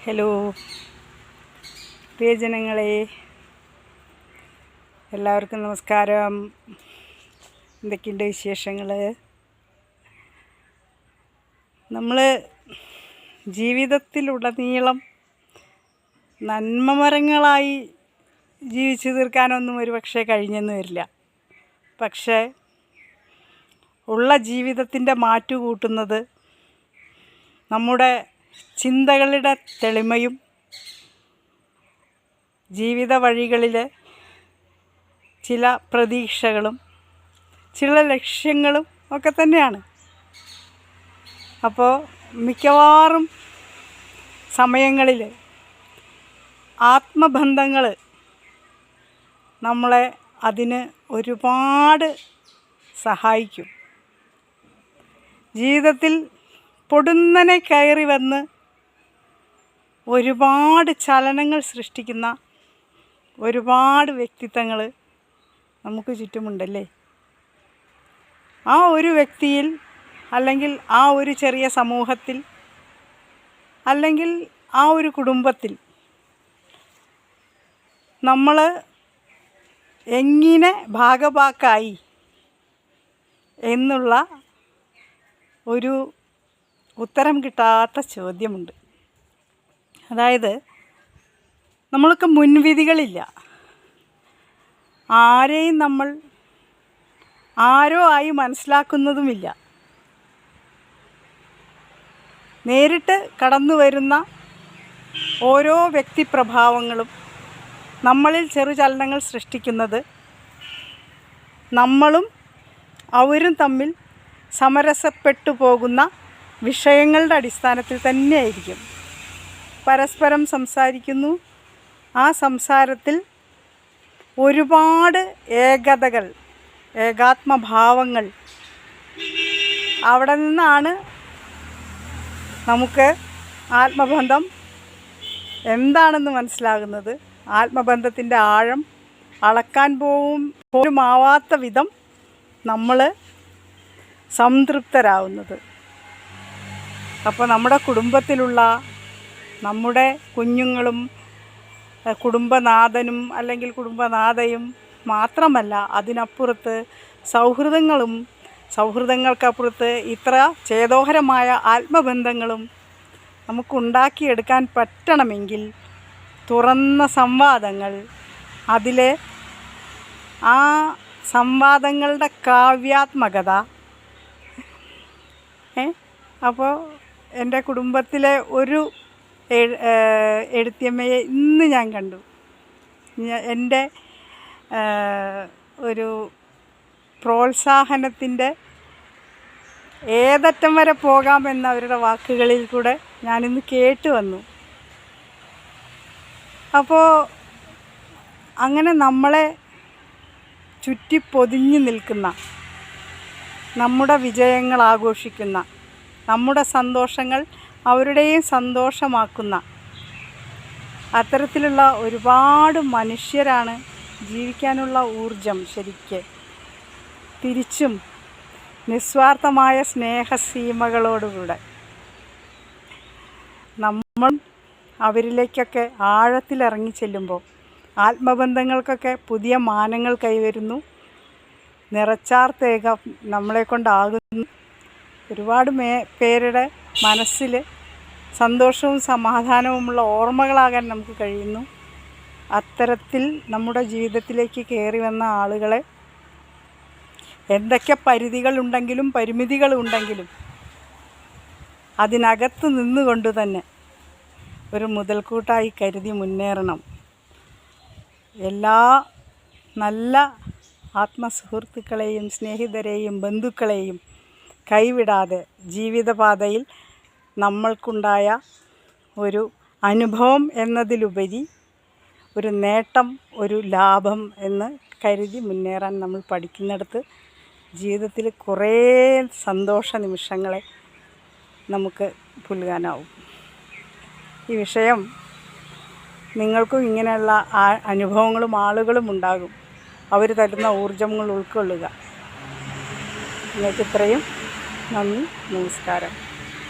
Hello പ്രിയജനങ്ങളെ, എല്ലാവർക്കും നമസ്കാരം. എന്തൊക്കെയുണ്ട് വിശേഷങ്ങൾ? നമ്മൾ ജീവിതത്തിലുടനീളം നന്മമരങ്ങളായി ജീവിച്ചു തീർക്കാനൊന്നും ഒരുപക്ഷെ കഴിഞ്ഞെന്ന് വരില്ല. പക്ഷേ ഉള്ള ജീവിതത്തിൻ്റെ മാറ്റു കൂട്ടുന്നത് നമ്മുടെ ചിന്തകളുടെ തെളിമയും ജീവിത വഴികളിൽ ചില പ്രതീക്ഷകളും ചില ലക്ഷ്യങ്ങളും ഒക്കെ തന്നെയാണ്. അപ്പോൾ മിക്കവാറും സമയങ്ങളിൽ ആത്മബന്ധങ്ങൾ നമ്മളെ അതിന് ഒരുപാട് സഹായിക്കും. ജീവിതത്തിൽ പൊടുന്നനെ കയറി വന്ന് ഒരുപാട് ചലനങ്ങൾ സൃഷ്ടിക്കുന്ന ഒരുപാട് വ്യക്തിത്വങ്ങൾ നമുക്ക് ചുറ്റുമുണ്ടല്ലേ. ആ ഒരു വ്യക്തിയിൽ, അല്ലെങ്കിൽ ആ ഒരു ചെറിയ സമൂഹത്തിൽ, അല്ലെങ്കിൽ ആ ഒരു കുടുംബത്തിൽ നമ്മൾ എങ്ങനെ ഭാഗഭാക്കായി എന്നുള്ള ഒരു ഉത്തരം കിട്ടാത്ത ചോദ്യമുണ്ട്. അതായത്, നമ്മൾക്ക് മുൻവിധികളില്ല. ആരെയും നമ്മൾ ആരോ ആയി മനസ്സിലാക്കുന്നതുമില്ല. നേരിട്ട് കടന്നു വരുന്ന ഓരോ വ്യക്തിപ്രഭാവങ്ങളും നമ്മളിൽ ചെറുചലനങ്ങൾ സൃഷ്ടിക്കുന്നത് നമ്മളും അവരും തമ്മിൽ സമരസപ്പെട്ടു പോകുന്ന വിഷയങ്ങളുടെ അടിസ്ഥാനത്തിൽ തന്നെയായിരിക്കും. പരസ്പരം സംസാരിക്കുന്നു. ആ സംസാരത്തിൽ ഒരുപാട് ഏകതകൾ, ഏകാത്മഭാവങ്ങൾ, അവിടെ നിന്നാണ് നമുക്ക് ആത്മബന്ധം എന്താണെന്ന് മനസ്സിലാകുന്നത്. ആത്മബന്ധത്തിൻ്റെ ആഴം അളക്കാൻ പോലും ആവാത്ത വിധം നമ്മൾ സംതൃപ്തരാകുന്നത്. അപ്പോൾ നമ്മുടെ കുടുംബത്തിലുള്ള നമ്മുടെ കുഞ്ഞുങ്ങളും കുടുംബനാഥനും അല്ലെങ്കിൽ കുടുംബനാഥയും മാത്രമല്ല, അതിനപ്പുറത്ത് സൗഹൃദങ്ങൾക്കപ്പുറത്ത് ഇത്ര ചേതോഹരമായ ആത്മബന്ധങ്ങളും നമുക്കുണ്ടാക്കിയെടുക്കാൻ പറ്റണമെങ്കിൽ തുറന്ന സംവാദങ്ങൾ, അതിലെ ആ സംവാദങ്ങളുടെ കാവ്യാത്മകത. അപ്പോൾ എൻ്റെ കുടുംബത്തിലെ ഒരു എഴുത്തിയമ്മയെ ഇന്ന് ഞാൻ കണ്ടു. എൻ്റെ ഒരു പ്രോത്സാഹനത്തിൻ്റെ ഏതറ്റം വരെ പോകാമെന്ന അവരുടെ വാക്കുകളിൽ കൂടെ ഞാനിന്ന് കേട്ടു വന്നു. അപ്പോൾ അങ്ങനെ നമ്മളെ ചുറ്റി പൊതിഞ്ഞു നിൽക്കുന്ന, നമ്മുടെ വിജയങ്ങൾ ആഘോഷിക്കുന്ന, നമ്മുടെ സന്തോഷങ്ങൾ അവരുടെയും സന്തോഷമാക്കുന്ന അത്തരത്തിലുള്ള ഒരുപാട് മനുഷ്യരാണ് ജീവിക്കാനുള്ള ഊർജം ശരിക്ക് തിരിച്ചും നിസ്വാർത്ഥമായ സ്നേഹസീമകളോടുകൂടെ നമ്മൾ അവരിലേക്കൊക്കെ ആഴത്തിലിറങ്ങി ചെല്ലുമ്പോൾ ആത്മബന്ധങ്ങൾക്കൊക്കെ പുതിയ മാനങ്ങൾ കൈവരുന്നു. നിറച്ചാർത്തേകം നമ്മളെക്കൊണ്ടാകുന്നു. ഒരുപാട് പേരുടെ മനസ്സിൽ സന്തോഷവും സമാധാനവുമുള്ള ഓർമ്മകളാകാൻ നമുക്ക് കഴിയുന്നു. അത്തരത്തിൽ നമ്മുടെ ജീവിതത്തിലേക്ക് കയറി വന്ന ആളുകളെ എന്തൊക്കെ പരിധികളുണ്ടെങ്കിലും പരിമിതികളുണ്ടെങ്കിലും അതിനകത്ത് നിന്നുകൊണ്ട് തന്നെ ഒരു മുതൽക്കൂട്ടായി കരുതി മുന്നേറണം. എല്ലാ നല്ല ആത്മസുഹൃത്തുക്കളെയും സ്നേഹിതരെയും ബന്ധുക്കളെയും കൈവിടാതെ ജീവിതപാതയിൽ നമ്മൾക്കുണ്ടായ ഒരു അനുഭവം എന്നതിലുപരി ഒരു നേട്ടം, ഒരു ലാഭം എന്ന് കരുതി മുന്നേറാൻ നമ്മൾ പഠിക്കുന്നിടത്ത് ജീവിതത്തിൽ കുറേ സന്തോഷ നിമിഷങ്ങളെ നമുക്ക് പുൽകാനാവും. ഈ വിഷയം നിങ്ങൾക്കും ഇങ്ങനെയുള്ള അനുഭവങ്ങളും ആളുകളും ഉണ്ടാകും. അവർ തരുന്ന ഊർജ്ജങ്ങൾ ഉൾക്കൊള്ളുക. നിങ്ങൾക്ക് ഇത്രയും നന്ദി, നമസ്കാരം.